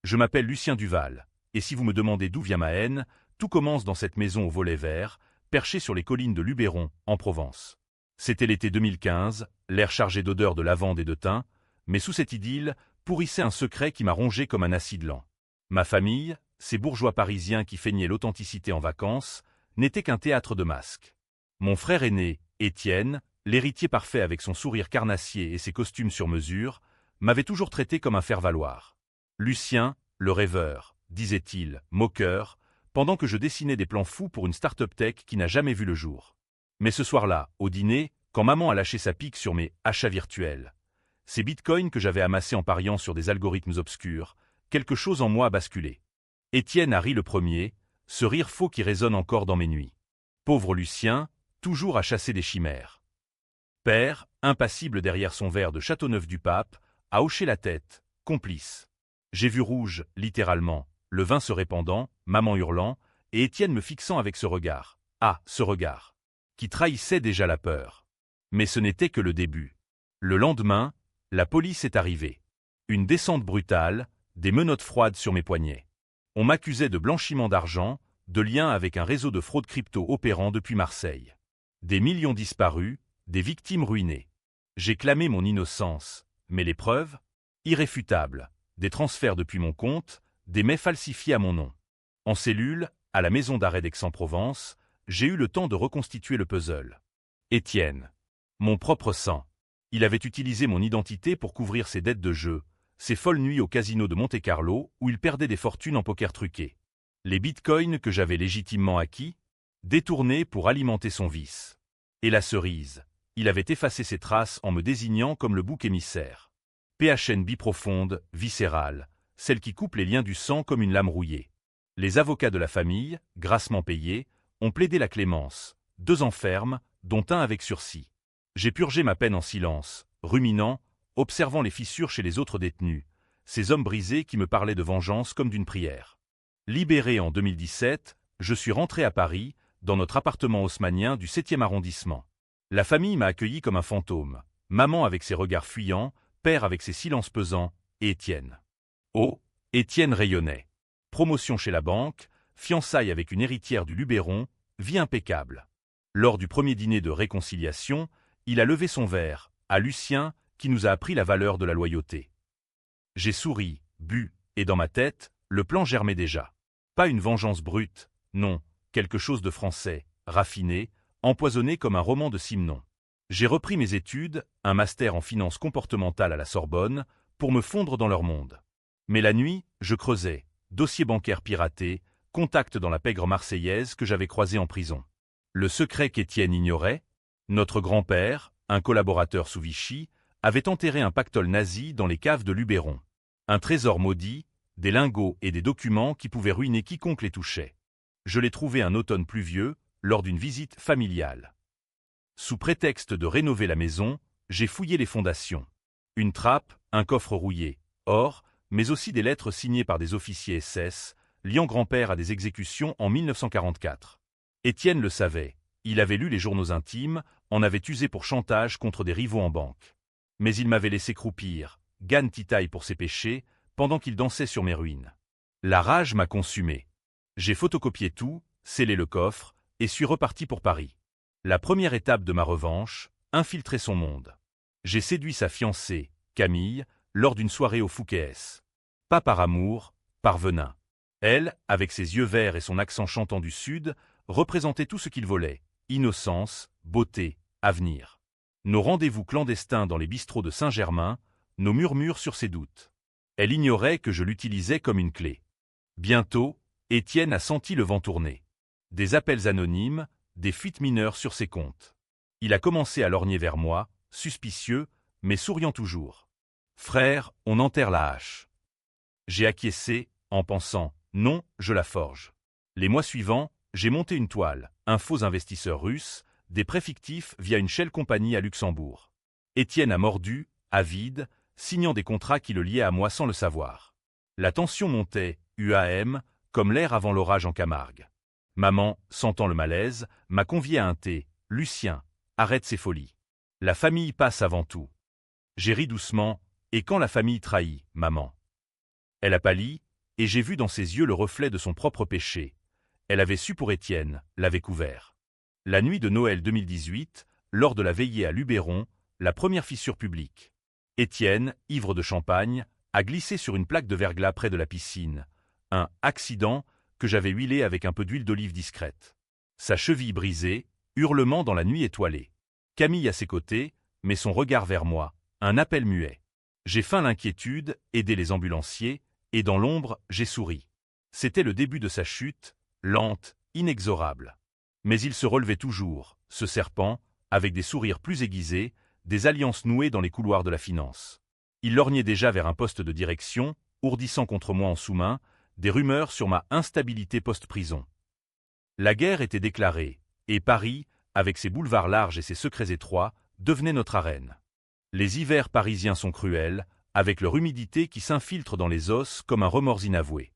Je m'appelle Lucien Duval, et si vous me demandez d'où vient ma haine, tout commence dans cette maison au volet vert, perchée sur les collines de Luberon, en Provence. C'était l'été 2015, l'air chargé d'odeurs de lavande et de thym, mais sous cette idylle pourrissait un secret qui m'a rongé comme un acide lent. Ma famille, ces bourgeois parisiens qui feignaient l'authenticité en vacances, n'était qu'un théâtre de masques. Mon frère aîné, Étienne, l'héritier parfait avec son sourire carnassier et ses costumes sur mesure, m'avait toujours traité comme un faire-valoir. Lucien, le rêveur, disait-il, moqueur, pendant que je dessinais des plans fous pour une start-up tech qui n'a jamais vu le jour. Mais ce soir-là, au dîner, quand maman a lâché sa pique sur mes achats virtuels, ces bitcoins que j'avais amassés en pariant sur des algorithmes obscurs, quelque chose en moi a basculé. Étienne a ri le premier, ce rire faux qui résonne encore dans mes nuits. Pauvre Lucien, toujours à chasser des chimères. Père, impassible derrière son verre de Châteauneuf-du-Pape, a hoché la tête, complice. J'ai vu rouge, littéralement, le vin se répandant, maman hurlant, et Étienne me fixant avec ce regard. Ah, ce regard qui trahissait déjà la peur. Mais ce n'était que le début. Le lendemain, la police est arrivée. Une descente brutale, des menottes froides sur mes poignets. On m'accusait de blanchiment d'argent, de lien avec un réseau de fraude crypto opérant depuis Marseille. Des millions disparus, des victimes ruinées. J'ai clamé mon innocence, mais les preuves? Irréfutables. Des transferts depuis mon compte, des mets falsifiés à mon nom. En cellule, à la maison d'arrêt d'Aix-en-Provence, j'ai eu le temps de reconstituer le puzzle. Étienne. Mon propre sang. Il avait utilisé mon identité pour couvrir ses dettes de jeu, ses folles nuits au casino de Monte-Carlo où il perdait des fortunes en poker truqué. Les bitcoins que j'avais légitimement acquis, détournés pour alimenter son vice. Et la cerise, il avait effacé ses traces en me désignant comme le bouc émissaire. PHN biprofonde, viscérale, celle qui coupe les liens du sang comme une lame rouillée. Les avocats de la famille, grassement payés, ont plaidé la clémence, 2 ans ferme, dont 1 avec sursis. J'ai purgé ma peine en silence, ruminant, observant les fissures chez les autres détenus, ces hommes brisés qui me parlaient de vengeance comme d'une prière. Libéré en 2017, je suis rentré à Paris, dans notre appartement haussmannien du 7e arrondissement. La famille m'a accueilli comme un fantôme, maman avec ses regards fuyants, père avec ses silences pesants, et Étienne. Oh, Étienne rayonnait. Promotion chez la banque, fiançailles avec une héritière du Luberon, vie impeccable. Lors du premier dîner de réconciliation, il a levé son verre, à Lucien, qui nous a appris la valeur de la loyauté. J'ai souri, bu, et dans ma tête, le plan germait déjà. Pas une vengeance brute, non, quelque chose de français, raffiné, empoisonné comme un roman de Simenon. J'ai repris mes études, un master en finance comportementale à la Sorbonne, pour me fondre dans leur monde. Mais la nuit, je creusais, dossier bancaire piraté, contact dans la pègre marseillaise que j'avais croisé en prison. Le secret qu'Étienne ignorait, notre grand-père, un collaborateur sous Vichy, avait enterré un pactole nazi dans les caves de Luberon. Un trésor maudit, des lingots et des documents qui pouvaient ruiner quiconque les touchait. Je l'ai trouvé un automne pluvieux, lors d'une visite familiale. Sous prétexte de rénover la maison, j'ai fouillé les fondations. Une trappe, un coffre rouillé, or, mais aussi des lettres signées par des officiers SS, liant grand-père à des exécutions en 1944. Étienne le savait, il avait lu les journaux intimes, en avait usé pour chantage contre des rivaux en banque. Mais il m'avait laissé croupir, Gan titaille pour ses péchés, pendant qu'il dansait sur mes ruines. La rage m'a consumé. J'ai photocopié tout, scellé le coffre, et suis reparti pour Paris. La première étape de ma revanche, infiltrer son monde. J'ai séduit sa fiancée, Camille, lors d'une soirée au Fouquet's. Pas par amour, par venin. Elle, avec ses yeux verts et son accent chantant du Sud, représentait tout ce qu'il volait, innocence, beauté, avenir. Nos rendez-vous clandestins dans les bistrots de Saint-Germain, nos murmures sur ses doutes. Elle ignorait que je l'utilisais comme une clé. Bientôt, Étienne a senti le vent tourner. Des appels anonymes, des fuites mineures sur ses comptes. Il a commencé à lorgner vers moi, suspicieux, mais souriant toujours. « Frère, on enterre la hache. » J'ai acquiescé, en pensant « non, je la forge ». Les mois suivants, j'ai monté une toile, un faux investisseur russe, des prêts fictifs via une shell compagnie à Luxembourg. Étienne a mordu, avide, signant des contrats qui le liaient à moi sans le savoir. La tension montait, UAM, comme l'air avant l'orage en Camargue. Maman, sentant le malaise, m'a convié à un thé. « Lucien, arrête ces folies. La famille passe avant tout. » J'ai ri doucement, « Et quand la famille trahit, maman ?» Elle a pâli, et j'ai vu dans ses yeux le reflet de son propre péché. Elle avait su pour Étienne, l'avait couvert. La nuit de Noël 2018, lors de la veillée à Luberon, la première fissure publique. Étienne, ivre de champagne, a glissé sur une plaque de verglas près de la piscine. Un « accident » que j'avais huilé avec un peu d'huile d'olive discrète. Sa cheville brisée, hurlement dans la nuit étoilée. Camille à ses côtés, mais son regard vers moi, un appel muet. J'ai feint l'inquiétude, aidé les ambulanciers, et dans l'ombre, j'ai souri. C'était le début de sa chute, lente, inexorable. Mais il se relevait toujours, ce serpent, avec des sourires plus aiguisés, des alliances nouées dans les couloirs de la finance. Il lorgnait déjà vers un poste de direction, ourdissant contre moi en sous-main, des rumeurs sur ma instabilité post-prison. La guerre était déclarée, et Paris, avec ses boulevards larges et ses secrets étroits, devenait notre arène. Les hivers parisiens sont cruels, avec leur humidité qui s'infiltre dans les os comme un remords inavoué.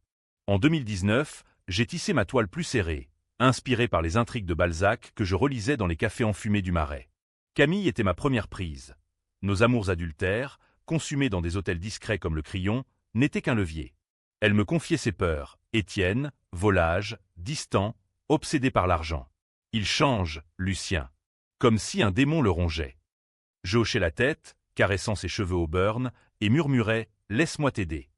En 2019, j'ai tissé ma toile plus serrée, inspirée par les intrigues de Balzac que je relisais dans les cafés enfumés du Marais. Camille était ma première prise. Nos amours adultères, consumés dans des hôtels discrets comme le Crillon, n'étaient qu'un levier. Elle me confiait ses peurs, Étienne, volage, distant, obsédé par l'argent. Il change, Lucien. Comme si un démon le rongeait. Je hochais la tête, caressant ses cheveux au burn, et murmurais « Laisse-moi t'aider ».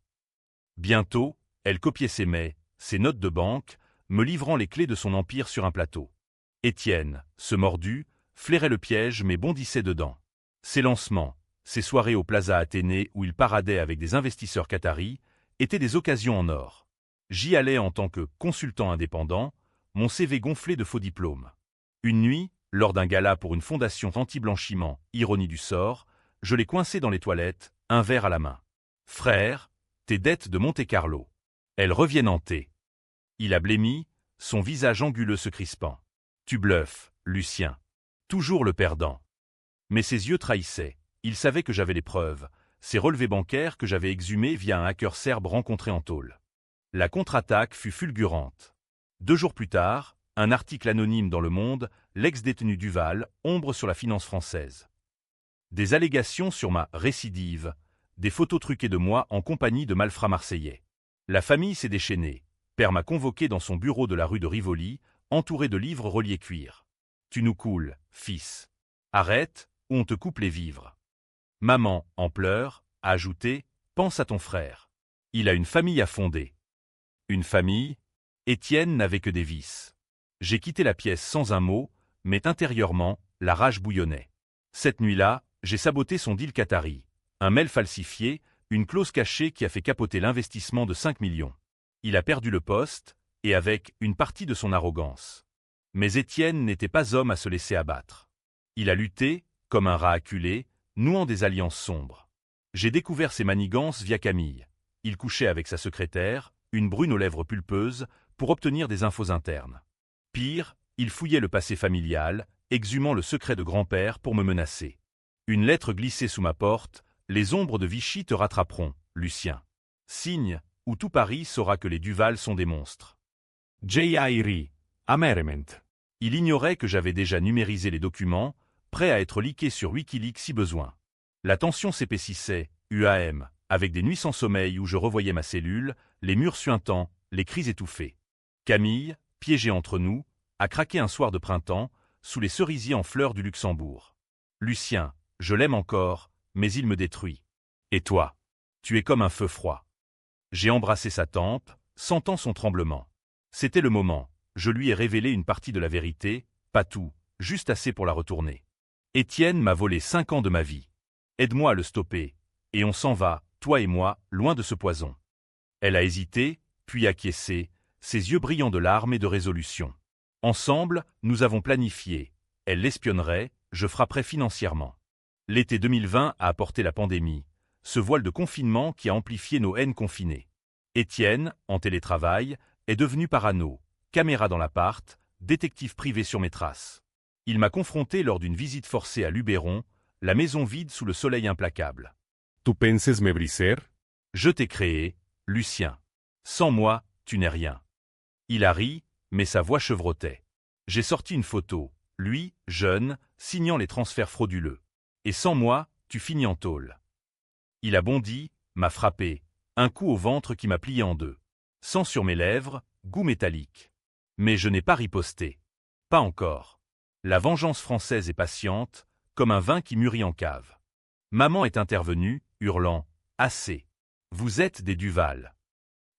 Bientôt, elle copiait ses mets, ses notes de banque, me livrant les clés de son empire sur un plateau. Étienne, ce mordu, flairait le piège mais bondissait dedans. Ses lancements, ses soirées au Plaza Athénée où il paradait avec des investisseurs qataris, étaient des occasions en or. J'y allais en tant que consultant indépendant, mon CV gonflé de faux diplômes. Une nuit, lors d'un gala pour une fondation anti-blanchiment, ironie du sort, je l'ai coincé dans les toilettes, un verre à la main. « Frère, tes dettes de Monte-Carlo. Elles reviennent hantées. » Il a blêmi, son visage anguleux se crispant. « Tu bluffes, Lucien. Toujours le perdant. » Mais ses yeux trahissaient. Il savait que j'avais les preuves, ces relevés bancaires que j'avais exhumés via un hacker serbe rencontré en tôle. La contre-attaque fut fulgurante. 2 jours plus tard, un article anonyme dans Le Monde, l'ex-détenu Duval, ombre sur la finance française. Des allégations sur ma récidive, des photos truquées de moi en compagnie de malfrats marseillais. La famille s'est déchaînée. Père m'a convoqué dans son bureau de la rue de Rivoli, entouré de livres reliés cuir. « Tu nous coules, fils. Arrête, ou on te coupe les vivres. » Maman, en pleurs, a ajouté « Pense à ton frère. Il a une famille à fonder. » Une famille? Étienne n'avait que des vices. J'ai quitté la pièce sans un mot, mais intérieurement, la rage bouillonnait. Cette nuit-là, j'ai saboté son deal qatari. Un mail falsifié, une clause cachée qui a fait capoter l'investissement de 5 millions. Il a perdu le poste, et avec une partie de son arrogance. Mais Étienne n'était pas homme à se laisser abattre. Il a lutté, comme un rat acculé, nouant des alliances sombres. J'ai découvert ses manigances via Camille. Il couchait avec sa secrétaire, une brune aux lèvres pulpeuses, pour obtenir des infos internes. Pire, il fouillait le passé familial, exhumant le secret de grand-père pour me menacer. Une lettre glissée sous ma porte, « Les ombres de Vichy te rattraperont, Lucien. » Signe, où tout Paris saura que les Duval sont des monstres. J.I.R. Amerement. Il ignorait que j'avais déjà numérisé les documents, prêts à être leakés sur Wikileaks si besoin. La tension s'épaississait, UAM, avec des nuits sans sommeil où je revoyais ma cellule, les murs suintants, les cris étouffés. Camille, piégée entre nous, a craqué un soir de printemps, sous les cerisiers en fleurs du Luxembourg. Lucien, je l'aime encore, mais il me détruit. Et toi? Tu es comme un feu froid. J'ai embrassé sa tempe, sentant son tremblement. C'était le moment, je lui ai révélé une partie de la vérité, pas tout, juste assez pour la retourner. Étienne m'a volé 5 ans de ma vie. Aide-moi à le stopper, et on s'en va, toi et moi, loin de ce poison. Elle a hésité, puis acquiescé, ses yeux brillants de larmes et de résolution. Ensemble, nous avons planifié. Elle l'espionnerait, je frapperais financièrement. L'été 2020 a apporté la pandémie, ce voile de confinement qui a amplifié nos haines confinées. Étienne, en télétravail, est devenu parano, caméra dans l'appart, détective privé sur mes traces. Il m'a confronté lors d'une visite forcée à Luberon, la maison vide sous le soleil implacable. « Tu penses me briser ?» Je t'ai créé, Lucien. Sans moi, tu n'es rien. Il a ri, mais sa voix chevrotait. J'ai sorti une photo, lui, jeune, signant les transferts frauduleux. Et sans moi, tu finis en tôle. Il a bondi, m'a frappé, un coup au ventre qui m'a plié en deux. Sang sur mes lèvres, goût métallique. Mais je n'ai pas riposté. Pas encore. La vengeance française est patiente, comme un vin qui mûrit en cave. Maman est intervenue, hurlant « Assez. Vous êtes des Duval. »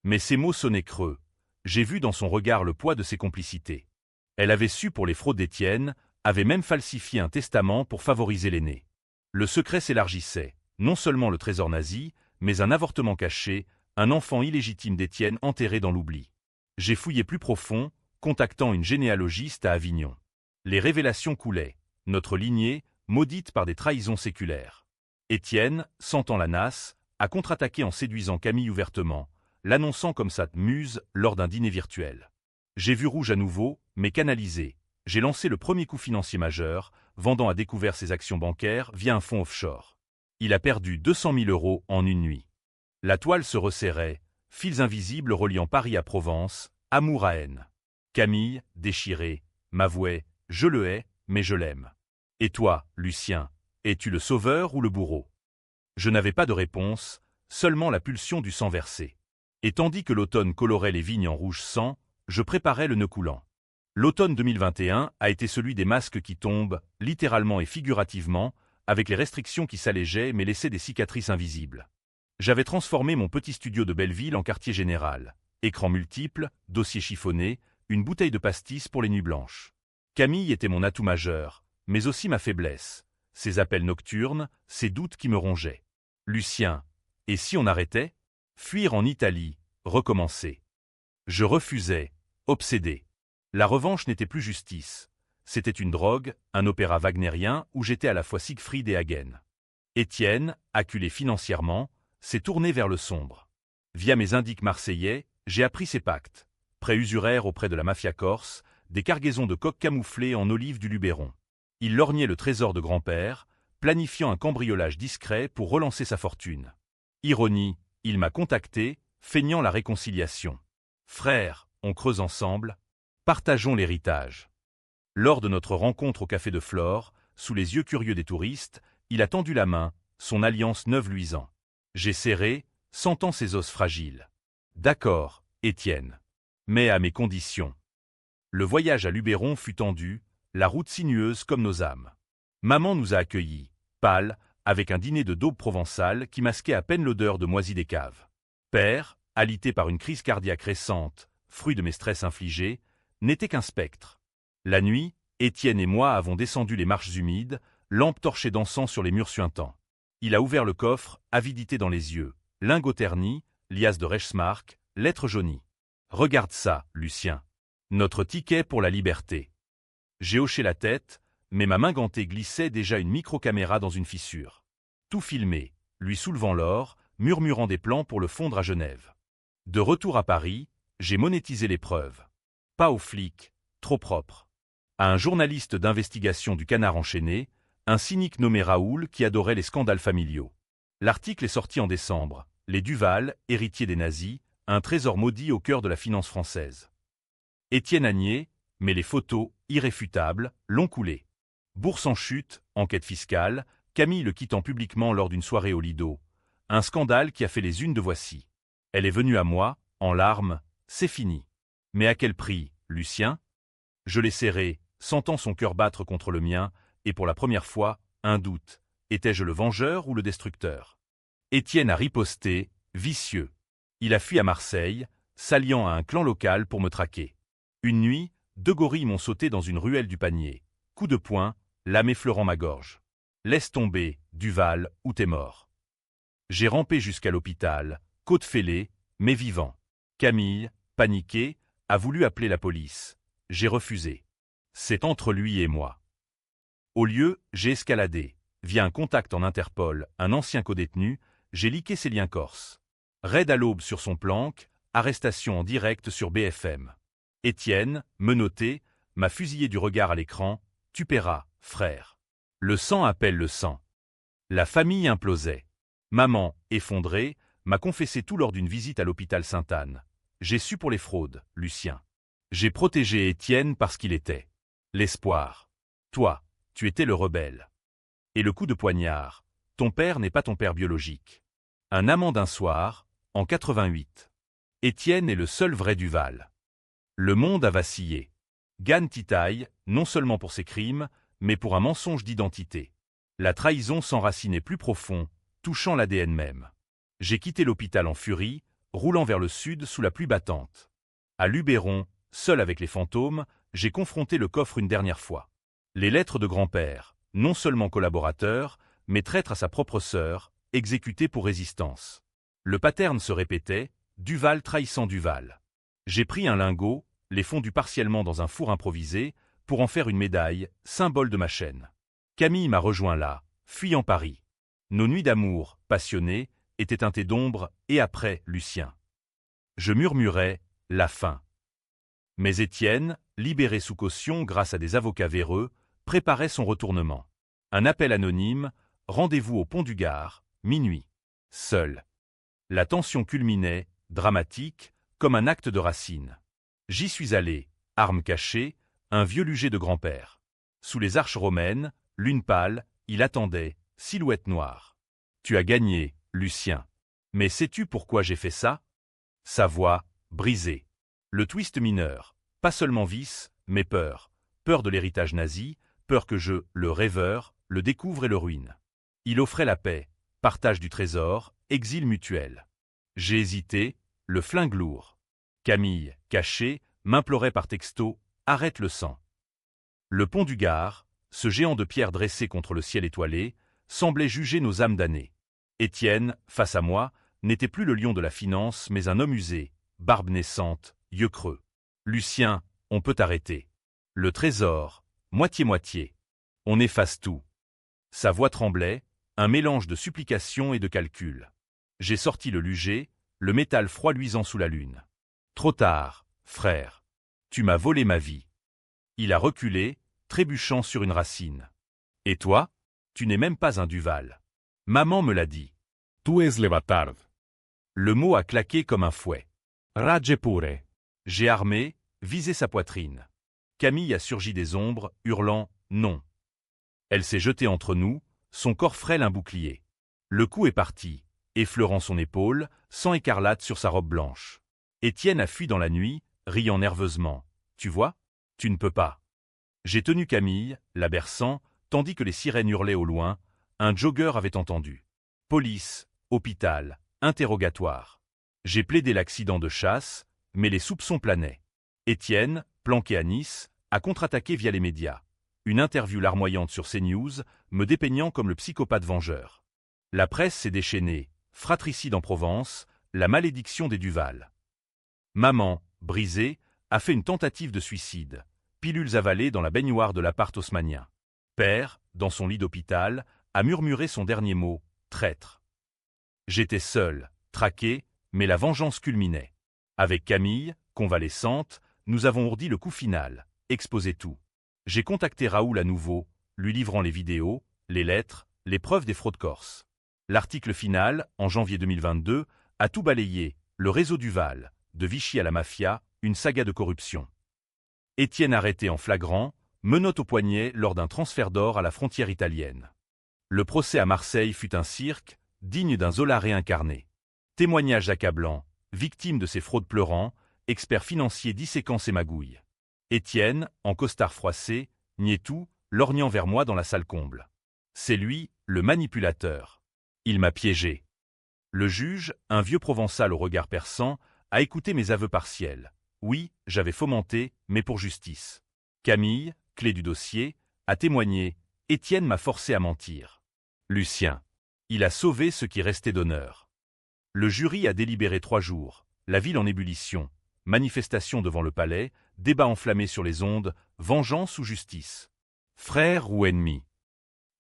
Mais ces mots sonnaient creux. J'ai vu dans son regard le poids de ses complicités. Elle avait su pour les fraudes d'Étienne, avait même falsifié un testament pour favoriser l'aîné. Le secret s'élargissait, non seulement le trésor nazi, mais un avortement caché, un enfant illégitime d'Étienne enterré dans l'oubli. J'ai fouillé plus profond, contactant une généalogiste à Avignon. Les révélations coulaient, notre lignée, maudite par des trahisons séculaires. Étienne, sentant la nasse, a contre-attaqué en séduisant Camille ouvertement, l'annonçant comme sa muse lors d'un dîner virtuel. J'ai vu rouge à nouveau, mais canalisé. J'ai lancé le premier coup financier majeur, vendant à découvert ses actions bancaires via un fonds offshore. Il a perdu 200 000 € en une nuit. La toile se resserrait, fils invisibles reliant Paris à Provence, amour à haine. Camille, déchirée, m'avouait « Je le hais, mais je l'aime. » Et toi, Lucien, es-tu le sauveur ou le bourreau? Je n'avais pas de réponse, seulement la pulsion du sang versé. Et tandis que l'automne colorait les vignes en rouge sang, je préparais le nœud coulant. L'automne 2021 a été celui des masques qui tombent, littéralement et figurativement, avec les restrictions qui s'allégeaient mais laissaient des cicatrices invisibles. J'avais transformé mon petit studio de Belleville en quartier général. Écrans multiples, dossiers chiffonnés, une bouteille de pastis pour les nuits blanches. Camille était mon atout majeur, mais aussi ma faiblesse. Ses appels nocturnes, ses doutes qui me rongeaient. Lucien, et si on arrêtait? Fuir en Italie, recommencer. Je refusais, obsédé. La revanche n'était plus justice. C'était une drogue, un opéra wagnérien où j'étais à la fois Siegfried et Hagen. Étienne, acculé financièrement, s'est tourné vers le sombre. Via mes indices marseillais, j'ai appris ses pactes. Prêts usuraires auprès de la mafia corse, des cargaisons de coques camouflées en olives du Luberon. Il lorgnait le trésor de grand-père, planifiant un cambriolage discret pour relancer sa fortune. Ironie, il m'a contacté, feignant la réconciliation. Frères, on creuse ensemble, partageons l'héritage. Lors de notre rencontre au Café de Flore, sous les yeux curieux des touristes, il a tendu la main, son alliance neuve luisant. J'ai serré, sentant ses os fragiles. D'accord, Étienne. Mais à mes conditions. Le voyage à Luberon fut tendu, la route sinueuse comme nos âmes. Maman nous a accueillis, pâle, avec un dîner de daube provençale qui masquait à peine l'odeur de moisi des caves. Père, alité par une crise cardiaque récente, fruit de mes stress infligés, n'était qu'un spectre. La nuit, Étienne et moi avons descendu les marches humides, lampe torchée d'encens sur les murs suintants. Il a ouvert le coffre, avidité dans les yeux, lingot terni, liasse de Reichsmark, lettre jaunie. Regarde ça, Lucien. Notre ticket pour la liberté. J'ai hoché la tête, mais ma main gantée glissait déjà une micro-caméra dans une fissure. Tout filmé, lui soulevant l'or, murmurant des plans pour le fondre à Genève. De retour à Paris, j'ai monétisé les preuves. Pas aux flics, trop propres. À un journaliste d'investigation du Canard enchaîné, un cynique nommé Raoul qui adorait les scandales familiaux. L'article est sorti en décembre. Les Duval, héritiers des nazis, un trésor maudit au cœur de la finance française. Étienne a nié, mais les photos, irréfutables, l'ont coulé. Bourse en chute, enquête fiscale, Camille le quittant publiquement lors d'une soirée au Lido. Un scandale qui a fait les unes de Voici. Elle est venue à moi, en larmes, c'est fini. Mais à quel prix, Lucien? Je l'ai serré, sentant son cœur battre contre le mien, et pour la première fois, un doute. Étais-je le vengeur ou le destructeur? Étienne a riposté, vicieux. Il a fui à Marseille, s'alliant à un clan local pour me traquer. Une nuit, 2 gorilles m'ont sauté dans une ruelle du Panier. Coup de poing, lame effleurant ma gorge. Laisse tomber, Duval, ou t'es mort. J'ai rampé jusqu'à l'hôpital, côte fêlée, mais vivant. Camille, paniquée, a voulu appeler la police. J'ai refusé. C'est entre lui et moi. Au lieu, j'ai escaladé. Via un contact en Interpol, un ancien codétenu, j'ai liqué ses liens corses. Raid à l'aube sur son planque, arrestation en direct sur BFM. Étienne, menotté, m'a fusillé du regard à l'écran. Tu paieras, frère. Le sang appelle le sang. La famille implosait. Maman, effondrée, m'a confessé tout lors d'une visite à l'hôpital Sainte-Anne. J'ai su pour les fraudes, Lucien. J'ai protégé Étienne parce qu'il était l'espoir. Toi, tu étais le rebelle. Et le coup de poignard, ton père n'est pas ton père biologique. Un amant d'un soir, en 88. Étienne est le seul vrai Duval. Le monde a vacillé. Gan titaille, non seulement pour ses crimes, mais pour un mensonge d'identité. La trahison s'enracinait plus profond, touchant l'ADN même. J'ai quitté l'hôpital en furie, roulant vers le sud sous la pluie battante. À Luberon, seul avec les fantômes, j'ai confronté le coffre une dernière fois. Les lettres de grand-père, non seulement collaborateur, mais traître à sa propre sœur, exécuté pour résistance. Le pattern se répétait, Duval trahissant Duval. J'ai pris un lingot, les fondu partiellement dans un four improvisé, pour en faire une médaille, symbole de ma chaîne. Camille m'a rejoint là, fuyant Paris. Nos nuits d'amour, passionnées, étaient teintées d'ombre, et après, Lucien. Je murmurais, la fin. Mais Étienne, libéré sous caution grâce à des avocats véreux, préparait son retournement. Un appel anonyme, rendez-vous au pont du Gard, minuit. Seul. La tension culminait, dramatique, comme un acte de Racine. J'y suis allé, arme cachée, un vieux luger de grand-père. Sous les arches romaines, lune pâle, il attendait, silhouette noire. Tu as gagné, Lucien. Mais sais-tu pourquoi j'ai fait ça? Sa voix, brisée. Le twist mineur, pas seulement vice, mais peur. Peur de l'héritage nazi, peur que je, le rêveur, le découvre et le ruine. Il offrait la paix, partage du trésor, exil mutuel. J'ai hésité, le flingue lourd. Camille, cachée, m'implorait par texto, arrête le sang. Le pont du Gard, ce géant de pierre dressé contre le ciel étoilé, semblait juger nos âmes damnées. Étienne, face à moi, n'était plus le lion de la finance, mais un homme usé, barbe naissante, yeux creux. Lucien, on peut arrêter. Le trésor, moitié-moitié. On efface tout. Sa voix tremblait, un mélange de supplication et de calcul. J'ai sorti le luger, le métal froid luisant sous la lune. Trop tard, frère. Tu m'as volé ma vie. Il a reculé, trébuchant sur une racine. Et toi? Tu n'es même pas un Duval. Maman me l'a dit. Tu es Levatard. Le mot a claqué comme un fouet. Ragge pure. J'ai armé, visé sa poitrine. Camille a surgi des ombres, hurlant « non ». Elle s'est jetée entre nous, son corps frêle un bouclier. Le coup est parti, effleurant son épaule, sang écarlate sur sa robe blanche. Étienne a fui dans la nuit, riant nerveusement. « Tu vois? Tu ne peux pas. » J'ai tenu Camille, la berçant, tandis que les sirènes hurlaient au loin. Un jogger avait entendu. Police, hôpital, interrogatoire. J'ai plaidé l'accident de chasse, mais les soupçons planaient. Étienne, planqué à Nice, a contre-attaqué via les médias. Une interview larmoyante sur CNews, me dépeignant comme le psychopathe vengeur. La presse s'est déchaînée, fratricide en Provence, la malédiction des Duval. Maman, brisée, a fait une tentative de suicide, pilules avalées dans la baignoire de l'appart haussmannien. Père, dans son lit d'hôpital, a murmuré son dernier mot, traître. J'étais seul, traqué, mais la vengeance culminait. Avec Camille, convalescente, nous avons ourdi le coup final, exposé tout. J'ai contacté Raoul à nouveau, lui livrant les vidéos, les lettres, les preuves des fraudes corses. L'article final, en janvier 2022, a tout balayé, le réseau Duval, de Vichy à la mafia, une saga de corruption. Étienne arrêté en flagrant, menottes au poignet lors d'un transfert d'or à la frontière italienne. Le procès à Marseille fut un cirque, digne d'un Zola réincarné. Témoignages accablants, victime de ses fraudes pleurant, expert financier disséquant ses magouilles. Étienne, en costard froissé, niait tout, lorgnant vers moi dans la salle comble. C'est lui, le manipulateur. Il m'a piégé. Le juge, un vieux provençal au regard perçant, a écouté mes aveux partiels. Oui, j'avais fomenté, mais pour justice. Camille, clé du dossier, a témoigné. Étienne m'a forcé à mentir. Lucien. Il a sauvé ce qui restait d'honneur. Le jury a délibéré 3 jours, la ville en ébullition, manifestation devant le palais, débat enflammé sur les ondes, vengeance ou justice. Frère ou ennemi?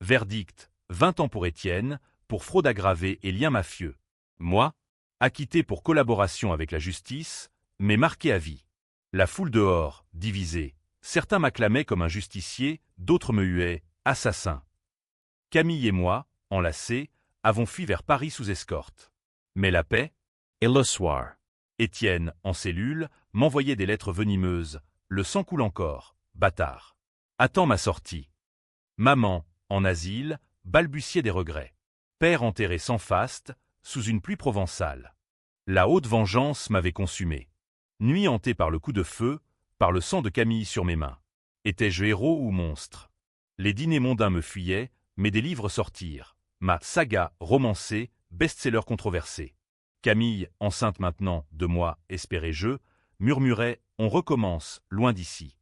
Verdict, 20 ans pour Étienne, pour fraude aggravée et lien mafieux. Moi, acquitté pour collaboration avec la justice, mais marqué à vie. La foule dehors, divisée. Certains m'acclamaient comme un justicier, d'autres me huaient, assassin. Camille et moi, enlacés, avons fui vers Paris sous escorte. Mais la paix? Et le soir. Étienne, en cellule, m'envoyait des lettres venimeuses. Le sang coule encore, bâtard. Attends ma sortie. Maman, en asile, balbutiait des regrets. Père enterré sans faste, sous une pluie provençale. La haute vengeance m'avait consumé. Nuit hantée par le coup de feu, par le sang de Camille sur mes mains. Étais-je héros ou monstre? Les dîners mondains me fuyaient, mais des livres sortirent. Ma saga romancée, best-seller controversé. Camille, enceinte maintenant de moi, espérais-je, murmurait « On recommence, loin d'ici ».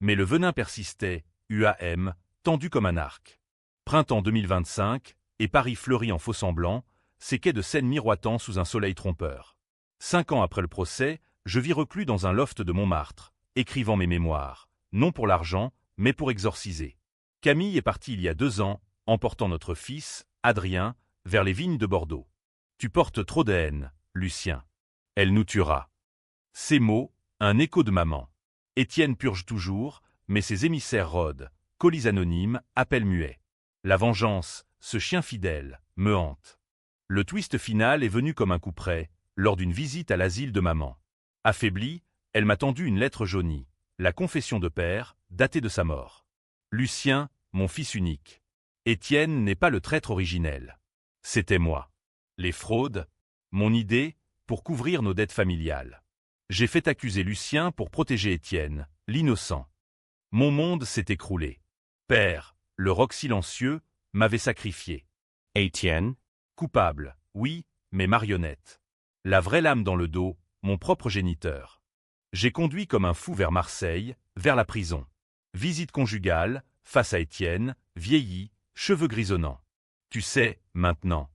Mais le venin persistait, UAM, tendu comme un arc. Printemps 2025, et Paris fleuri en faux-semblants, ses quais de Seine miroitant sous un soleil trompeur. 5 ans après le procès, je vis reclus dans un loft de Montmartre, écrivant mes mémoires, non pour l'argent, mais pour exorciser. Camille est partie il y a 2 ans, emportant notre fils, Adrien, vers les vignes de Bordeaux. Tu portes trop de haine, Lucien. Elle nous tuera. Ces mots, un écho de maman. Étienne purge toujours, mais ses émissaires rôdent, colis anonymes, appels muets. La vengeance, ce chien fidèle, me hante. Le twist final est venu comme un coup près, lors d'une visite à l'asile de maman. Affaiblie, elle m'a tendu une lettre jaunie, la confession de père, datée de sa mort. Lucien, mon fils unique. Étienne n'est pas le traître originel. C'était moi. Les fraudes, mon idée, pour couvrir nos dettes familiales. J'ai fait accuser Lucien pour protéger Étienne, l'innocent. Mon monde s'est écroulé. Père, le roc silencieux, m'avait sacrifié. Étienne, Coupable, oui, mais marionnette. La vraie lame dans le dos, mon propre géniteur. J'ai conduit comme un fou vers Marseille, vers la prison. Visite conjugale, face à Étienne, vieilli, cheveux grisonnants. Tu sais, maintenant.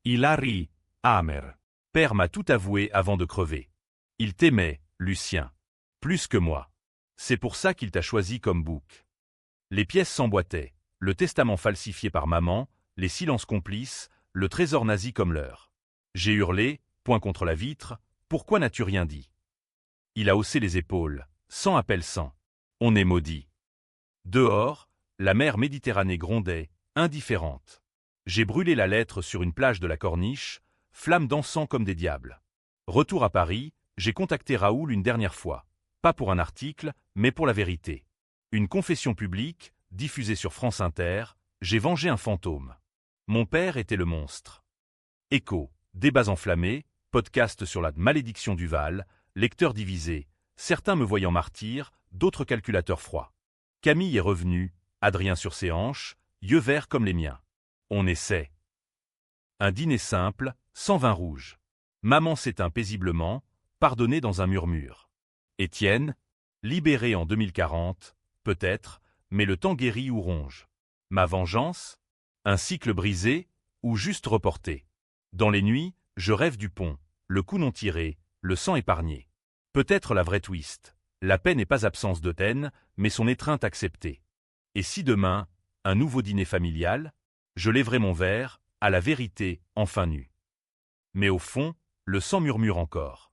Hilary, amer. Père m'a tout avoué avant de crever. Il t'aimait, Lucien. Plus que moi. C'est pour ça qu'il t'a choisi comme bouc. Les pièces s'emboîtaient, le testament falsifié par maman, les silences complices, le trésor nazi comme l'heure. J'ai hurlé, poing contre la vitre, pourquoi n'as-tu rien dit? Il a haussé les épaules, sans appel sang. On est maudit. Dehors, la mer Méditerranée grondait, indifférente. J'ai brûlé la lettre sur une plage de la Corniche, flammes dansant comme des diables. Retour à Paris, j'ai contacté Raoul une dernière fois. Pas pour un article, mais pour la vérité. Une confession publique, diffusée sur France Inter, j'ai vengé un fantôme. Mon père était le monstre. Écho, débats enflammés, podcast sur la malédiction du Val, lecteurs divisés, certains me voyant martyr, d'autres calculateurs froids. Camille est revenue, Adrien sur ses hanches, yeux verts comme les miens. On essaie. Un dîner simple, sans vin rouge. Maman s'éteint paisiblement, pardonnée dans un murmure. Étienne, libéré en 2040, peut-être, mais le temps guérit ou ronge. Ma vengeance? Un cycle brisé, ou juste reporté. Dans les nuits, je rêve du pont, le coup non tiré, le sang épargné. Peut-être la vraie twist. La paix n'est pas absence de haine, mais son étreinte acceptée. Et si demain, un nouveau dîner familial? Je lèverai mon verre, à la vérité, enfin nue. Mais au fond, le sang murmure encore.